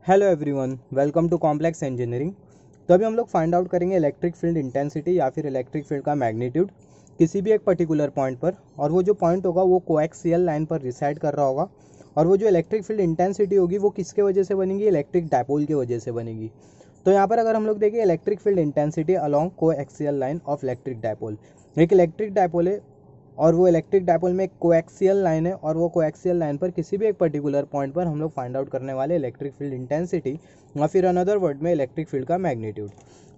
Hello everyone, welcome to complex engineering. तो अभी हम लोग फाइंड आउट करेंगे इलेक्ट्रिक फील्ड इंटेंसिटी या फिर इलेक्ट्रिक फील्ड का मैग्नीट्यूड किसी भी एक पर्टिकुलर पॉइंट पर। और वो जो पॉइंट होगा वो कोएक्सियल लाइन पर रिसाइड कर रहा होगा। और वो जो इलेक्ट्रिक फील्ड इंटेंसिटी होगी वो किसके वजह से बनेगी? इलेक्ट्रिक डायपोल की वजह से बनेगी। तो यहाँ पर अगर हम लोग देखें electric field intensity along coaxial line of electric dipole, एक इलेक्ट्रिक डायपोल है और वो इलेक्ट्रिक डायपोल में एक कोएक्सियल लाइन है और वो कोएक्सियल लाइन पर किसी भी एक पर्टिकुलर पॉइंट पर हम लोग फाइंड आउट करने वाले इलेक्ट्रिक फील्ड इंटेंसिटी या फिर अनदर वर्ड में इलेक्ट्रिक फील्ड का मैग्नीट्यूड।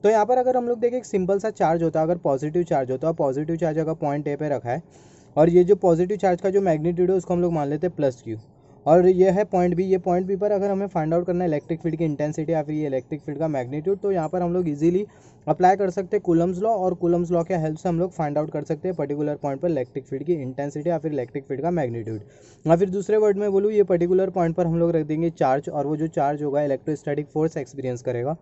तो यहाँ पर अगर हम लोग देखें एक सिंपल सा चार्ज होता है, अगर पॉजिटिव चार्ज होता है, पॉजिटिव चार्ज अगर पॉइंट ए पे रखा है और ये जो पॉजिटिव चार्ज का जो मैग्नीट्यूड है उसको हम लोग मान लेते हैं प्लस क्यू, और ये है पॉइंट बी। ये पॉइंट बी पर अगर हमें फाइंड आउट करना है इलेक्ट्रिक फील्ड की इंटेंसिटी या फिर ये इलेक्ट्रिक फील्ड का मैग्नीट्यूड, तो यहाँ पर हम लोग इजीली अप्लाई कर सकते हैं कूलम्स लॉ, और कूलम्स लॉ के हेल्प से हम लोग फाइंड आउट कर सकते हैं पर्टिकुलर पॉइंट पर इलेक्ट्रिक फील्ड की इंटेंसिटी या फिर इलेक्ट्रिक फील्ड का मैग्नीट्यूड। या फिर दूसरे वर्ड में बोलूँ, ये पर्टिकुलर पॉइंट पर हम लोग रख देंगे चार्ज, और वो जो चार्ज होगा इलेक्ट्रोस्टैटिक फोर्स एक्सपीरियंस करेगा।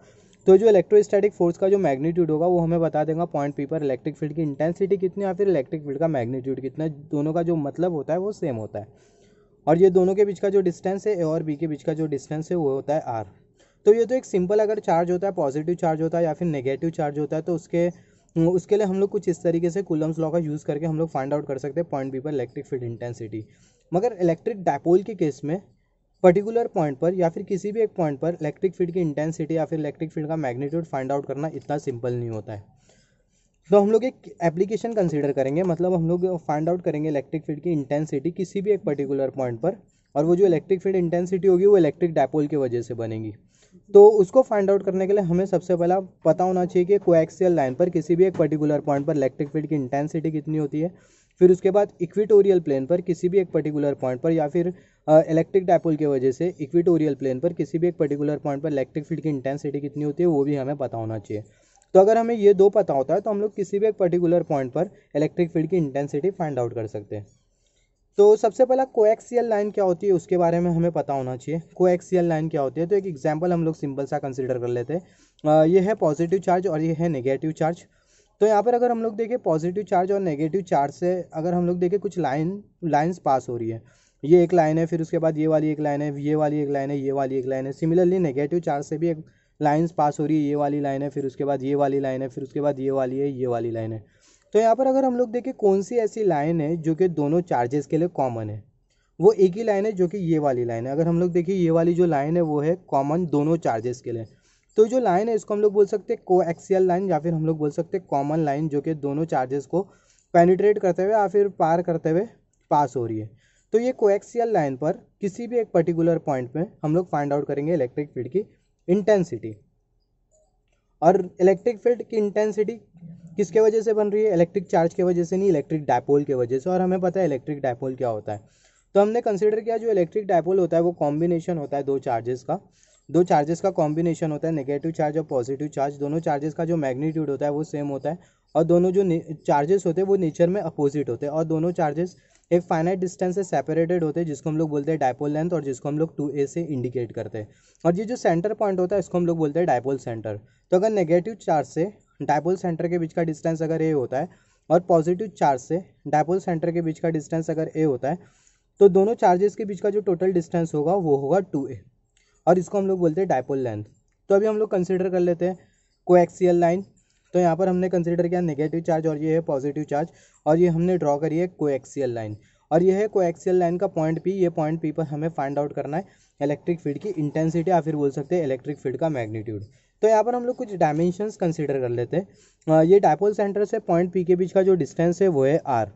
तो जो इलेक्ट्रोस्टैटिक फोर्स का जो मैग्नीट्यूड होगा वो हमें बता देगा पॉइंट पी पर इलेक्ट्रिक फील्ड की इंटेंसिटी कितनी या फिर इलेक्ट्रिक फील्ड का मैग्नीट्यूड कितना है। दोनों का जो मतलब होता है वो सेम होता है, और ये दोनों के बीच का जो डिस्टेंस है ए और बी के बीच का जो डिस्टेंस है वो होता है आर। तो ये तो एक सिंपल अगर चार्ज होता है, पॉजिटिव चार्ज होता है या फिर नेगेटिव चार्ज होता है, तो उसके लिए हम लोग कुछ इस तरीके से कूलम्स लॉ का यूज़ करके हम लोग फाइंड आउट कर सकते हैं पॉइंट बी पर इलेक्ट्रिक फील्ड इंटेंसिटी। मगर इलेक्ट्रिक डायपोल के केस में पर्टिकुलर पॉइंट पर या फिर किसी भी एक पॉइंट पर इलेक्ट्रिक फील्ड की इंटेंसिटी या फिर इलेक्ट्रिक फील्ड का मैग्नीट्यूड फाइंड आउट करना इतना सिंपल नहीं होता है। तो हम लोग एक एप्लीकेशन कंसीडर करेंगे, मतलब हम लोग फाइंड आउट करेंगे इलेक्ट्रिक फील्ड की इंटेंसिटी किसी भी एक पर्टिकुलर पॉइंट पर, और वो जो इलेक्ट्रिक फील्ड इंटेंसिटी होगी वो इलेक्ट्रिक डायपोल की वजह से बनेगी। तो उसको फाइंड आउट करने के लिए हमें सबसे पहला पता होना चाहिए कि कोएक्सियल लाइन पर किसी भी एक पर्टिकुलर पॉइंट पर इलेक्ट्रिक फील्ड की इंटेंसिटी कितनी होती है। फिर उसके बाद इक्वेटोरियल प्लेन पर किसी भी एक पर्टिकुलर पॉइंट पर या फिर इलेक्ट्रिक डायपोल की वजह से इक्वेटोरियल प्लेन पर किसी भी एक पर्टिकुलर पॉइंट पर इलेक्ट्रिक फील्ड की इंटेंसिटी कितनी होती है वो भी हमें पता होना चाहिए। तो अगर हमें ये दो पता होता है तो हम लोग किसी भी एक पर्टिकुलर पॉइंट पर इलेक्ट्रिक फील्ड की इंटेंसिटी फाइंड आउट कर सकते हैं। तो सबसे पहला कोएक्सियल लाइन क्या होती है उसके बारे में हमें पता होना चाहिए। कोएक्सियल लाइन क्या होती है, तो एक एग्जांपल हम लोग सिंपल सा कंसीडर कर लेते हैं। ये है पॉजिटिव चार्ज और ये है नेगेटिव चार्ज। तो यहाँ पर अगर हम लोग देखें पॉजिटिव चार्ज और नेगेटिव चार्ज से अगर हम लोग देखें कुछ लाइंस पास हो रही है, ये एक लाइन है, फिर उसके बाद ये वाली एक लाइन है, ये वाली एक लाइन है, ये वाली एक लाइन है। सिमिलरली नेगेटिव चार्ज से भी एक लाइंस पास हो रही है, ये वाली लाइन है, फिर उसके बाद ये वाली लाइन है, फिर उसके बाद ये वाली है, ये वाली लाइन है। तो यहाँ पर अगर हम लोग देखें कौन सी ऐसी लाइन है जो कि दोनों चार्जेस के लिए कॉमन है, वो एक ही लाइन है जो कि ये वाली लाइन है। अगर हम लोग देखिए ये वाली जो लाइन है वो है कॉमन दोनों चार्जेस के लिए। तो जो लाइन है इसको हम लोग बोल सकते हैं कोएक्सियल लाइन या फिर हम लोग बोल सकते हैं कॉमन लाइन, जो कि दोनों चार्जेस को पेनिट्रेट करते हुए या फिर पार करते हुए पास हो रही है। तो ये कोएक्सियल लाइन पर किसी भी एक पर्टिकुलर पॉइंट में हम लोग फाइंड आउट करेंगे इलेक्ट्रिक फील्ड की इंटेंसिटी। और इलेक्ट्रिक फील्ड की इंटेंसिटी किसके वजह से बन रही है? इलेक्ट्रिक चार्ज की वजह से नहीं, इलेक्ट्रिक डायपोल की वजह से। और हमें पता है इलेक्ट्रिक डायपोल क्या होता है। तो हमने कंसीडर किया जो इलेक्ट्रिक डायपोल होता है वो कॉम्बिनेशन होता है दो चार्जेस का कॉम्बिनेशन होता है, नेगेटिव चार्ज और पॉजिटिव चार्ज। दोनों चार्जेस का जो मैग्नीट्यूड होता है वो सेम होता है, और दोनों जो चार्जेस होते हैं वो नेचर में अपोजिट होते हैं, और दोनों चार्जेस एक फाइनाइट डिस्टेंस से सेपरेटेड होते हैं, जिसको हम लोग बोलते हैं डायपोल लेंथ, और जिसको हम लोग 2a से इंडिकेट करते हैं। और ये जो सेंटर पॉइंट होता है इसको हम लोग बोलते हैं डायपोल सेंटर। तो अगर नेगेटिव चार्ज से डायपोल सेंटर के बीच का डिस्टेंस अगर a होता है और पॉजिटिव चार्ज से डायपोल सेंटर के बीच का डिस्टेंस अगर a होता है, तो दोनों चार्जेस के बीच का जो टोटल डिस्टेंस होगा वो होगा 2a, और इसको हम लोग बोलते हैं डायपोल लेंथ। तो अभी हम लोग कंसीडर कर लेते हैं कोएक्सियल लाइन। तो यहाँ पर हमने कंसीडर किया नेगेटिव चार्ज और ये है पॉजिटिव चार्ज, और ये हमने ड्रॉ करी है कोएक्सियल लाइन, और ये है कोएक्सियल लाइन का पॉइंट पी। ये पॉइंट पी पर हमें फाइंड आउट करना है इलेक्ट्रिक फील्ड की इंटेंसिटी या फिर बोल सकते हैं इलेक्ट्रिक फील्ड का मैग्नीट्यूड। तो यहाँ पर हम लोग कुछ डायमेंशंस कंसीडर कर लेते हैं। ये डायपोल सेंटर से पॉइंट पी के बीच का जो डिस्टेंस है वो है आर।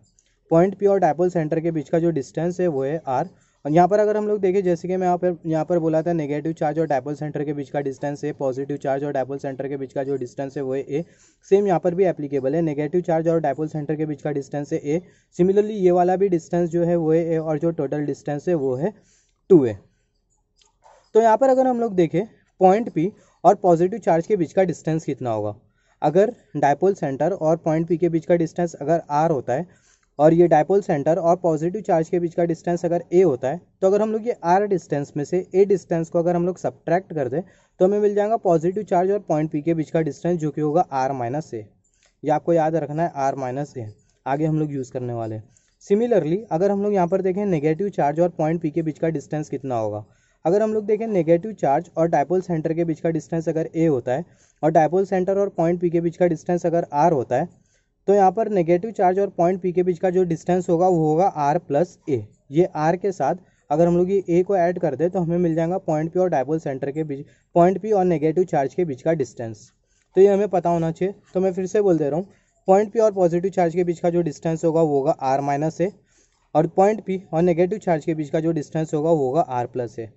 पॉइंट पी और डायपोल सेंटर के बीच का जो डिस्टेंस है वो है आर। और यहाँ पर अगर हम लोग देखें, जैसे कि मैं यहाँ पर बोला था नेगेटिव चार्ज और डायपोल सेंटर के बीच का डिस्टेंस है, पॉजिटिव चार्ज और डायपोल सेंटर के बीच का जो डिस्टेंस है वो है ए। सेम यहाँ पर भी एप्लीकेबल है, नेगेटिव चार्ज और डायपोल सेंटर के बीच का डिस्टेंस है ए। सिमिलरली ये वाला भी डिस्टेंस जो है वो है ए, और जो टोटल डिस्टेंस है वो है 2a। तो यहाँ पर अगर हम लोग देखें पॉइंट पी और पॉजिटिव चार्ज के बीच का डिस्टेंस कितना होगा, अगर डायपोल सेंटर और पॉइंट पी के बीच का डिस्टेंस अगर आर होता है, और ये डायपोल सेंटर और पॉजिटिव चार्ज के बीच का डिस्टेंस अगर ए होता है, तो अगर हम लोग ये आर डिस्टेंस में से ए डिस्टेंस को अगर हम लोग सब्ट्रैक्ट कर दें तो हमें मिल जाएगा पॉजिटिव चार्ज और पॉइंट पी के बीच का डिस्टेंस, जो कि होगा आर माइनस ए। ये आपको याद रखना है, आर माइनस ए आगे हम लोग यूज़ करने वाले हैं। सिमिलरली अगर हम लोग यहाँ पर देखें नेगेटिव चार्ज और पॉइंट पी के बीच का डिस्टेंस कितना होगा, अगर हम लोग देखें नेगेटिव चार्ज और डायपोल सेंटर के बीच का डिस्टेंस अगर ए होता है और डायपोल सेंटर और पॉइंट पी के बीच का डिस्टेंस अगर आर होता है, तो यहाँ पर नेगेटिव चार्ज और पॉइंट पी के बीच का जो डिस्टेंस होगा वो होगा आर प्लस ए। ये आर के साथ अगर हम लोग ये ए को ऐड कर दे तो हमें मिल जाएगा पॉइंट पी और डायपोल सेंटर के बीच, पॉइंट पी और नेगेटिव चार्ज के बीच का डिस्टेंस। तो ये हमें पता होना चाहिए। तो मैं फिर से बोल दे रहा हूँ, पॉइंट पी और पॉजिटिव चार्ज के बीच का जो डिस्टेंस होगा वो होगा आर माइनस ए, और पॉइंट पी और नेगेटिव चार्ज के बीच का जो डिस्टेंस होगा वो होगा आर प्लस ए।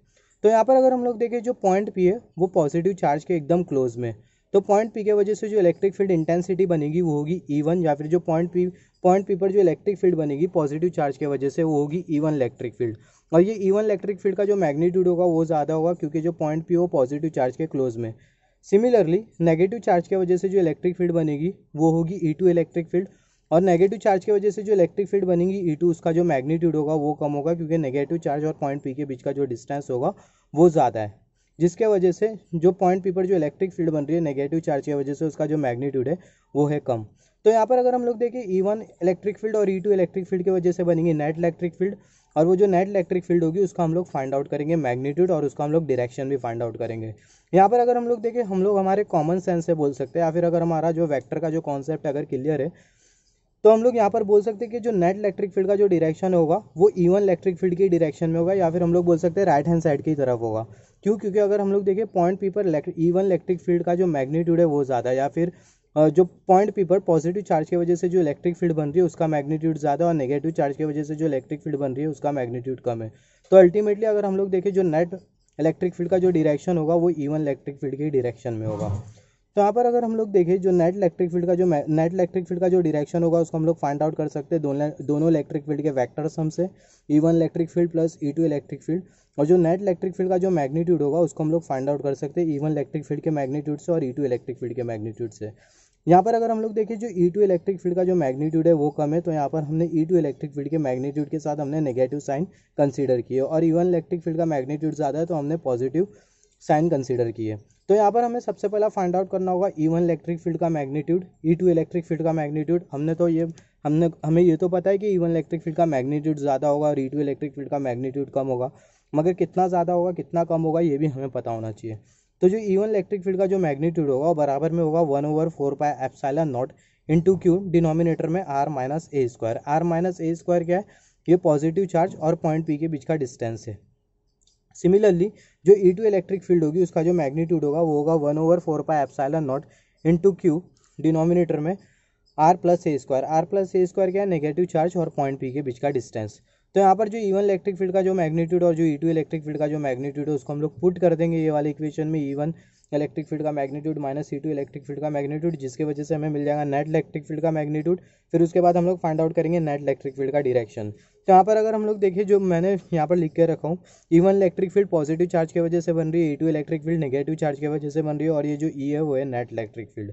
तो यहाँ पर अगर हम लोग देखें जो पॉइंट पी है वो पॉजिटिव चार्ज के एकदम क्लोज में, तो पॉइंट पी के वजह से जो इलेक्ट्रिक फील्ड इंटेंसिटी बनेगी वो होगी E1, या फिर जो पॉइंट पी पर जो इलेक्ट्रिक फील्ड बनेगी पॉजिटिव चार्ज के वजह से वो होगी E1 इलेक्ट्रिक फील्ड। और ये E1 इलेक्ट्रिक फील्ड का जो मैग्नीट्यूड होगा वो ज़्यादा होगा क्योंकि जो पॉइंट पी हो पॉजिटिव चार्ज के क्लोज में। सिमिलरली नेगेटिव चार्ज के वजह से जो इलेक्ट्रिक फील्ड बनेगी वो होगी E2 इलेक्ट्रिक फील्ड, और नेगेटिव चार्ज की वजह से जो इलेक्ट्रिक फील्ड बनेगी E2 उसका जो मैग्नीट्यूड होगा वो कम होगा क्योंकि नेगेटिव चार्ज और पॉइंट पी के बीच का जो डिस्टेंस होगा वो ज़्यादा है, जिसके वजह से जो पॉइंट पी पर जो इलेक्ट्रिक फील्ड बन रही है नेगेटिव चार्ज की वजह से उसका जो मैग्नीट्यूड है वो है कम। तो यहाँ पर अगर हम लोग देखें E1 इलेक्ट्रिक फील्ड और E2 इलेक्ट्रिक फील्ड की वजह से बनेगी नेट इलेक्ट्रिक फील्ड, और वो जो नेट इलेक्ट्रिक फील्ड होगी उसका हम लोग फाइंड आउट करेंगे मैग्नीट्यूड, और उसका हम लोग डायरेक्शन भी फाइंड आउट करेंगे। यहाँ पर अगर हम लोग देखें हम लोग हमारे कॉमन सेंस से बोल सकते हैं, या फिर अगर हमारा जो वेक्टर का जो कॉन्सेप्ट अगर क्लियर है तो हम लोग यहाँ पर बोल सकते हैं कि जो नेट इलेक्ट्रिक फील्ड का जो डायरेक्शन होगा वो E1 इलेक्ट्रिक फील्ड की डायरेक्शन में होगा, या फिर हम लोग बोल सकते हैं राइट हैंड साइड की तरफ होगा। क्यों? क्योंकि अगर हम लोग देखें पॉइंट पी पर E1 इलेक्ट्रिक फील्ड का जो मैग्नीट्यूड है वो ज़्यादा है, या फिर जो पॉइंट पी पर पॉजिटिव चार्ज की वजह से जो इलेक्ट्रिक फील्ड बन रही है उसका मैग्नीट्यूड ज़्यादा, और नेगेटिव चार्ज की वजह से जो इलेक्ट्रिक फील्ड बन रही है उसका मैग्नीट्यूड कम है। तो अल्टीमेटली अगर हम लोग देखें जो नेट इलेक्ट्रिक फील्ड का जो डायरेक्शन होगा वो E1 इलेक्ट्रिक फील्ड की डायरेक्शन में होगा। तो यहाँ पर अगर हम लोग देखें जो नेट इलेक्ट्रिक फील्ड का जो डायरेक्शन होगा उसको हम लोग फाइंड आउट कर सकते हैं दोनों इलेक्ट्रिक फील्ड के वेक्टर सम से, E1 electric field plus E2 electric field, और जो नेट इलेक्ट्रिक फील्ड का जो मैग्नीट्यूड होगा उसको हम लोग फाइंड आउट कर सकते हैं E1 इलेक्ट्रिक फील्ड के मैग्नीट्यूड से और E2 इलेक्ट्रिक फील्ड के मैग्नीट्यूड से। यहाँ पर अगर हम लोग देखें जो E2 इलेक्ट्रिक फील्ड का जो मैग्नीट्यूड है वो कम है, तो यहाँ पर हमने E2 इलेक्ट्रिक फील्ड के मैग्नीट्यूड के साथ हमने नेगेटिव साइन कंसीडर किए, और E1 इलेक्ट्रिक फील्ड का मैग्नीट्यूड ज़्यादा है तो हमने पॉजिटिव साइन कंसीडर किए। तो यहाँ पर हमें सबसे पहला फाइंड आउट करना होगा E1 इलेक्ट्रिक फील्ड का मैग्नीट्यूड, E2 इलेक्ट्रिक फील्ड का मैग्नीट्यूड। हमें ये तो पता है कि E1 इलेक्ट्रिक फील्ड का मैग्नीट्यूड ज़्यादा होगा और E2 इलेक्ट्रिक फील्ड का मैग्नीट्यूड कम होगा, मगर कितना ज़्यादा होगा कितना कम होगा ये भी हमें पता होना चाहिए। तो जो E1 इलेक्ट्रिक फील्ड का जो मैग्नीट्यूड होगा वो बराबर में होगा 1/4πε0 इंटू क्यू, डिनोमिनेटर में r minus a square. r minus a square क्या है? ये पॉजिटिव चार्ज और पॉइंट पी के बीच का डिस्टेंस है। सिमिलरली जो E2 इलेक्ट्रिक फील्ड होगी उसका जो मैग्नीट्यूड होगा वो होगा 1/4πε0 इंटू क्यू, डिनोमिनेटर में r plus a square. r plus a square क्या है? नेगेटिव चार्ज और पॉइंट पी के बीच का डिस्टेंस। तो यहाँ पर जो E1 इलेक्ट्रिक फील्ड का जो मैग्नीट्यूड और जो E2 इलेक्ट्रिक फील्ड का जो मैग्नीट्यूड है उसको हम लोग पुट कर देंगे ये वाले इक्वेशन में, E1 इलेक्ट्रिक फील्ड का magnitude minus E2 electric field का मैग्नीट्यूड, जिसकी वजह से हमें मिल जाएगा नेट इलेक्ट्रिक फील्ड का मैग्नीट्यूड। फिर उसके बाद हम लोग फाइंड आउट करेंगे नेट इलेक्ट्रिक फील्ड का डायरेक्शन। तो यहाँ पर अगर हम लोग देखें जो मैंने यहाँ पर लिख के रखा हूँ, E1 electric field positive charge की वजह से बन रही है, E2 electric field negative charge की वजह से बन रही है, और ये जो E है वो है नेट इलेक्ट्रिक फील्ड।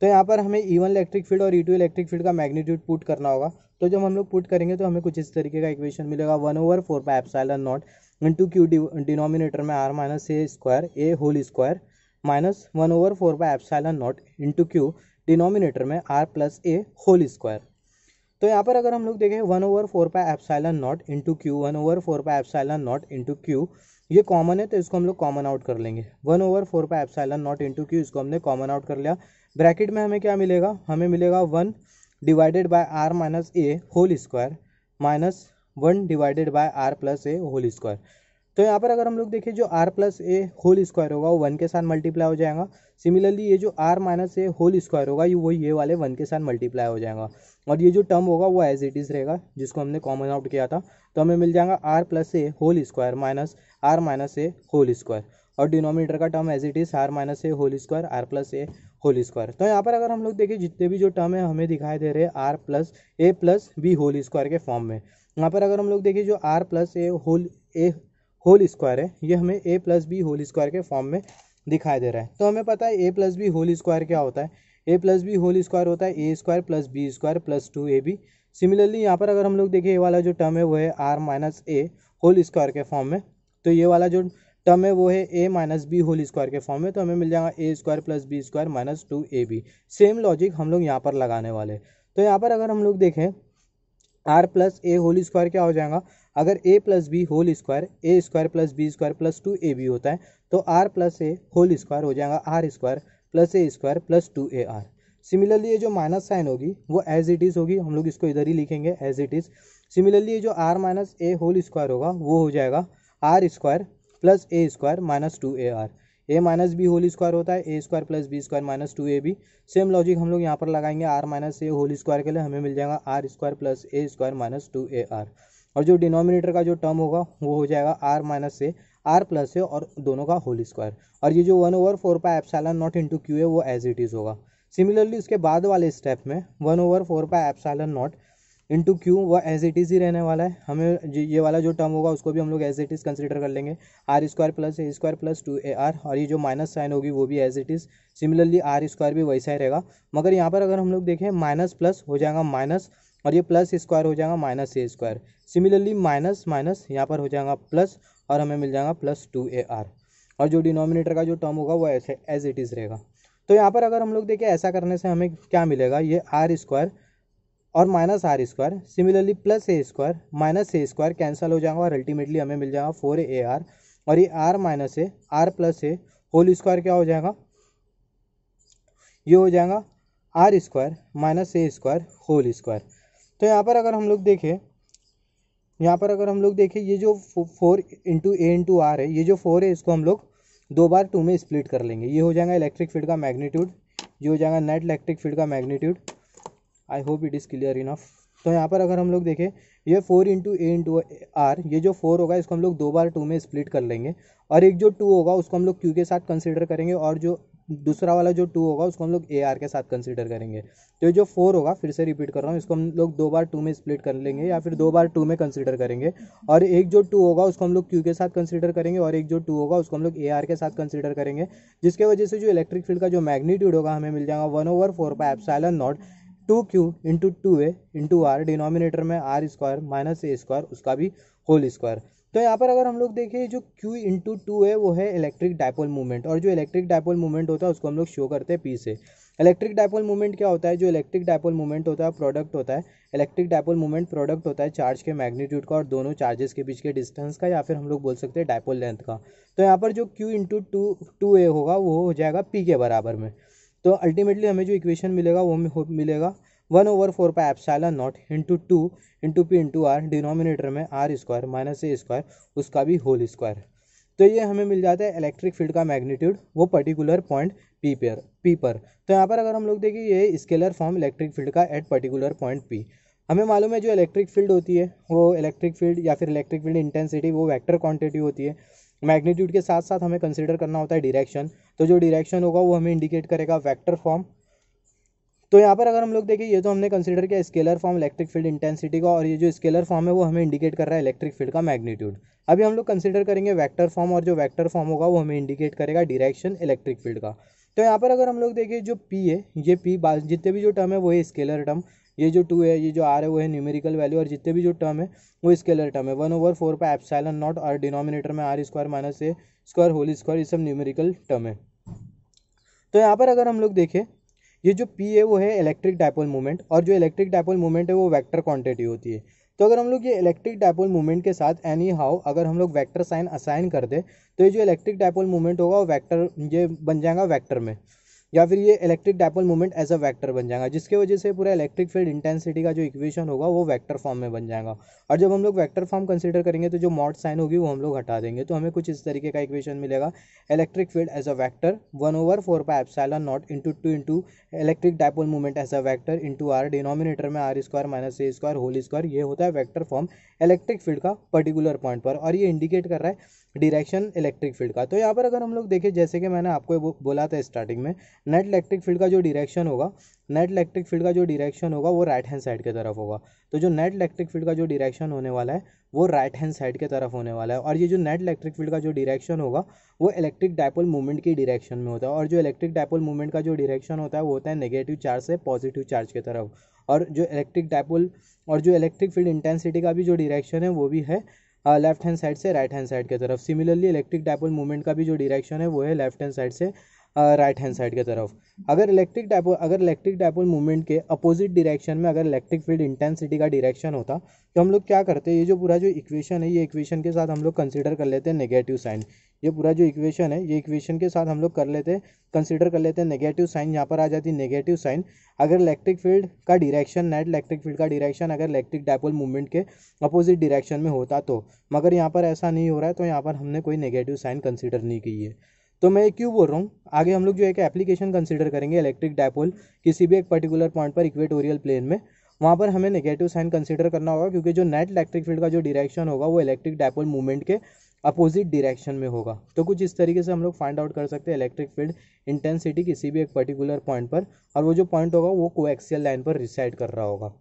तो यहाँ पर हमें E1 इलेक्ट्रिक फील्ड और E2 इलेक्ट्रिक फील्ड का मैग्नीट्यूड पुट करना होगा। तो जब हम लोग पुट करेंगे तो हमें कुछ इस तरीके का इक्वेशन मिलेगा 1/4πε0 इंटू क्यू, डिनोमिनेटर में r minus a square a whole square, minus 1/4πε0 into q, denominator में r plus a whole square. तो यहाँ पर अगर हम लोग देखें 1/4πε0 इंटू क्यू, 1/4πε0 इंटू क्यू, ये कॉमन है तो इसको हम लोग कॉमन आउट कर लेंगे। 1/4πε0 इंटू क्यू, इसको हमने कॉमन आउट कर लिया। ब्रैकेट में हमें क्या मिलेगा? हमें मिलेगा 1 divided by r minus a whole square minus 1 divided by r plus a whole square. तो यहाँ पर अगर हम लोग देखें जो r plus a whole square होगा वो 1 के साथ मल्टीप्लाई हो जाएगा। सिमिलरली ये जो r minus a whole square होगा ये वाले 1 के साथ मल्टीप्लाई हो जाएगा, और ये जो टर्म होगा वो एज इट इज़ रहेगा जिसको हमने कॉमन आउट किया था। तो हमें मिल जाएगा r plus a whole square minus r minus a whole square, और डिनोमिनेटर का term as it is r minus a whole square r plus a whole square. तो यहाँ पर अगर हम लोग देखें जितने भी जो टर्म है हमें दिखाई दे रहे हैं r plus a plus b whole square के फॉर्म में। यहाँ पर अगर हम लोग देखें जो r plus a whole square है ये हमें a plus b whole square के फॉर्म में दिखाई दे रहा है। तो हमें पता है a plus b whole square क्या होता है? a plus b whole square होता है a square plus b square plus 2ab। Similarly यहाँ पर अगर हम लोग देखें ये वाला जो टर्म है वो है r minus a whole square के फॉर्म में, तो ये वाला जो टर्म है वो है a minus b whole square के फॉर्म में, तो हमें मिल जाएगा a square plus b square minus 2ab। Same logic हम लोग यहाँ पर लगाने वाले। तो यहाँ पर अगर हम लोग देखें r plus a whole square क्या हो जाएगा? अगर a plus b whole square a square plus b square plus 2ab होता है तो r plus a whole square हो जाएगा r square plus a square plus 2ar। Similarly ये जो माइनस साइन होगी वो एज इट इज़ होगी, हम लोग इसको इधर ही लिखेंगे एज इट इज़। सिमिलरली ये जो r minus a whole square होगा वो हो जाएगा r square plus a square minus 2ar। A minus b whole square होता है a square plus b square minus 2ab। Same logic हम लोग यहाँ पर लगाएंगे r minus a whole square के लिए, हमें मिल जाएगा r square plus a square minus 2ar। और जो डिनोमिनेटर का जो टर्म होगा वो हो जाएगा r minus a r plus a और दोनों का होल स्क्वायर। और ये जो 1/4 एप्सिलॉन नॉट इंटू क्यू है वो एज इट इज़ होगा। सिमिलरली उसके बाद वाले स्टेप में 1/4 एप्सिलॉन नॉट इंटू क्यू वो एज इट इज़ ही रहने वाला है। हमें ये वाला जो टर्म होगा उसको भी हम लोग एज इट इज़ कंसिडर कर लेंगे, r square plus a square plus 2ar। और ये जो माइनस साइन होगी वो भी as it is. Similarly r square भी वैसा ही रहेगा, मगर यहाँ पर अगर हम लोग देखें माइनस प्लस हो जाएगा माइनस और ये प्लस स्क्वायर हो जाएगा minus a square. Similarly minus minus यहाँ पर हो जाएगा प्लस और हमें मिल जाएगा प्लस 2ar। और जो डिनोमिनेटर का जो टर्म होगा वो ऐसे एज इट इज़ रहेगा। तो यहाँ पर अगर हम लोग देखें ऐसा करने से हमें क्या मिलेगा, ये आर स्क्वायर और minus r square, similarly plus a square minus a square cancel हो जाएगा और अल्टीमेटली हमें मिल जाएगा 4ar। और ये r minus a r plus a whole square क्या हो जाएगा, ये हो जाएगा r square minus a square whole square. तो यहाँ पर अगर हम लोग देखें ये जो 4 इंटू ए इंटू आर है, ये जो 4 है इसको हम लोग 2 बार 2 में स्प्लिट कर लेंगे। ये हो जाएगा इलेक्ट्रिक फील्ड का मैग्नीट्यूड, ये हो जाएगा नेट इलेक्ट्रिक फील्ड का magnitude. I hope it is clear enough. तो यहाँ पर अगर हम लोग देखें ये 4 इंटू ए इंटू आर, ये जो 4 होगा इसको हम लोग 2 बार 2 में स्प्लिट कर लेंगे और एक जो 2 होगा उसको हम लोग क्यू के साथ कंसिडर करेंगे और जो दूसरा वाला जो 2 होगा उसको हम लोग ए आर के साथ कंसिडर करेंगे। तो ये जो 4 होगा, फिर से रिपीट कर रहा हूँ, इसको हम लोग 2 बार 2 में स्प्लिट कर लेंगे या फिर 2 बार 2 में कंसिडर करेंगे। और एक जो 2 होगा उसको हम लोग क्यू के साथ कंसिडर करेंगे और एक जो 2 होगा उसको हम लोग ए आर के साथ कंसिडर करेंगे, जिसके वजह से जो इलेक्ट्रिक फील्ड का जो मैग्नीट्यूड होगा हमें मिल जाएगा 1/4 epsilon naught 2q into 2a into r, denominator में r square minus a square उसका भी होल स्क्वायर। तो यहाँ पर अगर हम लोग देखें जो q इंटू 2 है वो है इलेक्ट्रिक डायपोल मूवमेंट, और जो इलेक्ट्रिक डायपोल मूवमेंट होता है उसको हम लोग शो करते हैं p से। इलेक्ट्रिक डायपोल मूवमेंट क्या होता है, जो इलेक्ट्रिक डायपोल मूवमेंट होता है प्रोडक्ट होता है, इलेक्ट्रिक डायपोल मूवमेंट प्रोडक्ट होता है चार्ज के मैग्नीट्यूड का और दोनों चार्जेस के बीच के डिस्टेंस का, या फिर हम लोग बोल सकते हैं डायपोल लेंथ का। तो यहाँ पर जो q इंटू 2a होगा वो हो जाएगा p के बराबर में। तो अल्टीमेटली हमें जो इक्वेशन मिलेगा वो मिलेगा 1/4 epsilon naught into 2 into p into r, denominator में r square minus a square उसका भी होल स्क्वायर। तो ये हमें मिल जाता है इलेक्ट्रिक फील्ड का मैग्नीट्यूड वो पर्टिकुलर पॉइंट पी पर। तो यहाँ पर अगर हम लोग देखें ये स्केलर फॉर्म इलेक्ट्रिक फील्ड का एट पर्टिकुलर पॉइंट पी। हमें मालूम है जो इलेक्ट्रिक फील्ड होती है वो इलेक्ट्रिक फील्ड या फिर इलेक्ट्रिक फील्ड इंटेंसिटी वो वेक्टर क्वांटिटी होती है। मैग्नीट्यूड के साथ साथ हमें कंसिडर करना होता है डायरेक्शन, तो जो डायरेक्शन होगा वो हमें इंडिकेट करेगा वेक्टर फॉर्म। तो यहाँ पर अगर हम लोग देखें ये तो हमने कंसिडर किया scalar form electric field intensity का, और ये जो स्केलर फॉर्म है वो हमें इंडिकेट कर रहा है इलेक्ट्रिक फील्ड का मैग्नीट्यूड। अभी हम लोग कंसिडर करेंगे वेक्टर फॉर्म, और जो वेक्टर फॉर्म होगा वो हमें इंडिकेट करेगा डायरेक्शन इलेक्ट्रिक फील्ड का। तो यहाँ पर अगर हम लोग देखें जो पी है, ये पी जितने भी जो टर्म है वो है स्केलर टर्म, ये जो 2 है ये जो आर है वो है न्यूमेरिकल वैल्यू, और जितने भी जो टर्म है वो स्केलर टर्म है 1/4 एप्सिलॉन नॉट और डिनोमिनेटर में r square minus a square whole square, ये सब न्यूमेरिकल टर्म है। तो यहाँ पर अगर हम लोग देखें ये जो P है वो है इलेक्ट्रिक डायपोल मूवमेंट, और जो इलेक्ट्रिक डायपोल मूवमेंट है वो वेक्टर क्वांटिटी होती है। तो अगर हम लोग ये इलेक्ट्रिक डायपोल मूवमेंट के साथ एनी हाउ अगर हम लोग वेक्टर साइन असाइन कर दे तो ये जो इलेक्ट्रिक डायपोल मूवमेंट होगा वो वेक्टर ये बन जाएगा वेक्टर में, या फिर ये electric dipole movement as a vector बन जाएगा, जिसके वजह से पूरा इलेक्ट्रिक फील्ड इंटेंसिटी का जो इक्वेशन होगा वो वेक्टर फॉर्म में बन जाएगा। और जब हम लोग वेक्टर फॉर्म कंसीडर करेंगे तो जो मॉड साइन होगी वो हम लोग हटा देंगे, तो हमें कुछ इस तरीके का इक्वेशन मिलेगा electric field as a vector 1/4 epsilon naught into 2 into electric dipole movement as a vector into r, denominator में r square minus a square whole square. ये होता है वेक्टर फॉर्म इलेक्ट्रिक फील्ड का पर्टिकुलर पॉइंट पर, और ये indicate कर रहा है डायरेक्शन इलेक्ट्रिक फील्ड का। तो यहाँ पर अगर हम लोग देखें जैसे कि मैंने आपको बोला था स्टार्टिंग में, नेट इलेक्ट्रिक फील्ड का जो डायरेक्शन होगा, नेट इलेक्ट्रिक फील्ड का जो डायरेक्शन होगा वो राइट हैंड साइड की तरफ होगा। तो जो नेट इलेक्ट्रिक फील्ड का जो डायरेक्शन होने वाला है वो राइट हैंड साइड की तरफ होने वाला है, और ये जो नेट इलेक्ट्रिक फील्ड का जो डायरेक्शन होगा वो इलेक्ट्रिक डायपोल मूवमेंट की डायरेक्शन में होता है, और जो इलेक्ट्रिक डायपोल मूवमेंट का जो डायरेक्शन होता है वो होता है नेगेटिव चार्ज से पॉजिटिव चार्ज की तरफ। और जो इलेक्ट्रिक फील्ड इंटेंसिटी का भी जो डायरेक्शन है वो भी है लेफ्ट हैंड साइड से राइट हैंड साइड की तरफ। सिमिलरली इलेक्ट्रिक डायपोल मूवमेंट का भी जो डायरेक्शन है वो है लेफ्ट हैंड साइड से राइट हैंड साइड की तरफ। अगर इलेक्ट्रिक डायपोल मूवमेंट के अपोजिट डायरेक्शन में अगर इलेक्ट्रिक फील्ड इंटेंसिटी का डायरेक्शन होता तो हम लोग क्या करते हैं, ये जो पूरा जो इक्वेशन है, ये इक्वेशन के साथ हम लोग कंसीडर कर लेते हैं नेगेटिव साइन। ये पूरा जो इक्वेशन है, ये इक्वेशन के साथ हम लोग कंसीडर कर लेते हैं नेगेटिव साइन। यहाँ पर आ जाती है नेगेटिव साइन अगर इलेक्ट्रिक फील्ड का डायरेक्शन, नेट इलेक्ट्रिक फील्ड का डायरेक्शन अगर इलेक्ट्रिक डायपोल मूवमेंट के अपोजिट डायरेक्शन में होता तो। मगर यहाँ पर ऐसा नहीं हो रहा है, तो यहाँ पर हमने कोई नेगेटिव साइन कंसीडर नहीं की है। तो मैं क्यों बोल रहा हूँ, आगे हम लोग जो एक एप्लीकेशन कंसीडर करेंगे इलेक्ट्रिक डायपोल किसी भी एक पर्टिकुलर पॉइंट पर इक्वेटोरियल प्लेन में, वहाँ पर हमें नेगेटिव साइन कंसीडर करना होगा, क्योंकि जो नेट इलेक्ट्रिक फील्ड का जो डायरेक्शन होगा वो इलेक्ट्रिक डायपोल मूवमेंट के अपोजिट डायरेक्शन में होगा। तो कुछ इस तरीके से हम लोग फाइंड आउट कर सकते हैं इलेक्ट्रिक फील्ड इंटेंसिटी किसी भी एक पर्टिकुलर पॉइंट पर, और वो जो पॉइंट होगा वो कोएक्सियल लाइन पर रिसाइड कर रहा होगा।